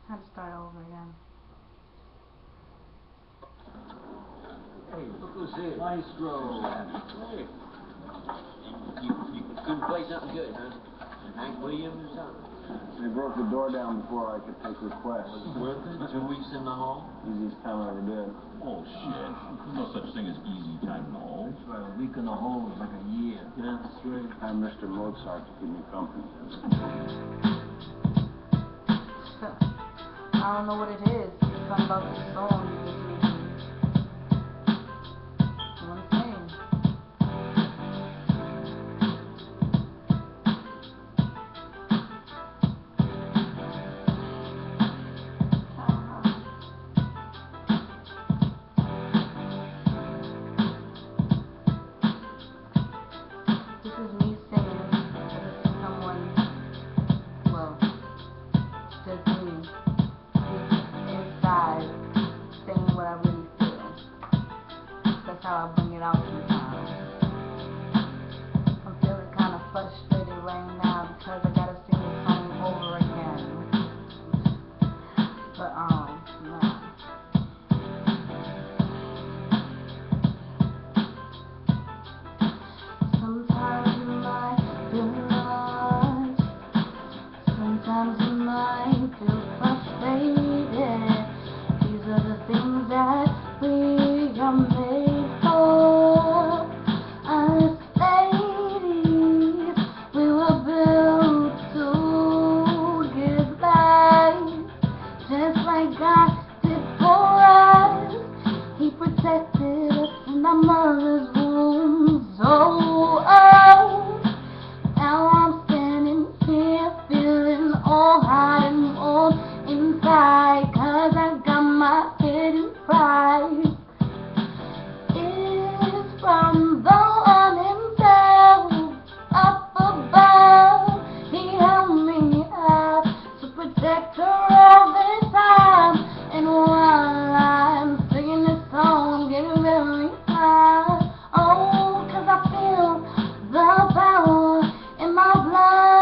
Had to start over again. Hey, look who's here. Maestro. Hey. You couldn't play something good, huh? Hank Williams, huh? They broke the door down before I could take requests. Was it worth it? 2 weeks in the hall? Easiest time I ever did. Oh, shit. No such thing as easy time in the hole. That's right, a week in the hole is like a year. Yeah, that's right. I have Mr. Mozart to keep me company. I don't know what it is. Something about the song you just made me. You know what I'm saying? This is me singing to someone, well, just me. Inside, saying what I really feel. That's how I bring it out sometimes. I'm feeling kind of frustrated right now because I gotta sing the song over again. But nah. Sometimes you might feel lost. Sometimes you might feel frustrated. These are the things that we are made for. Us ladies, we were built to give life, just like God did for us. He protected us in our mother's womb. So, now I'm standing here feeling all hot and warm inside, 'cause I got my hidden pride. It's from the one himself up above. He held me up to protect her all the time. And while I'm singing this song, I'm getting very high. Oh, 'cause I feel the power in my blood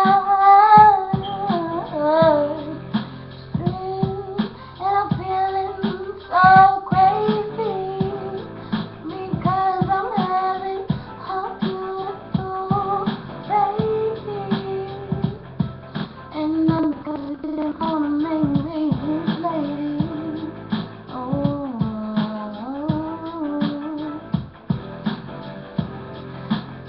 stream, and I'm feeling so crazy because I'm having a beautiful baby, and I'm gonna make me his lady. Oh,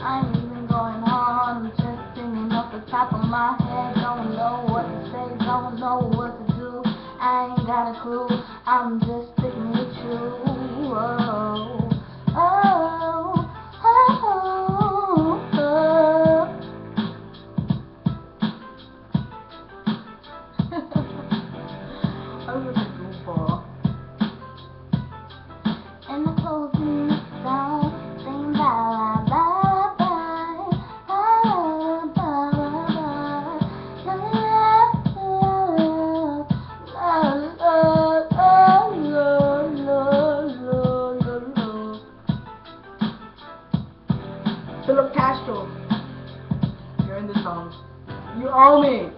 I ain't even going on, just singing off the top of my head. Don't know what to say, don't know what to do. I ain't got a clue, I'm just sticking with you. Oh, oh, oh, oh. I was a goofball. And I close me down, saying bye, bye, bye, bye, bye, bye, la, la, la, la. Philip Castro, you're in the song. You owe me.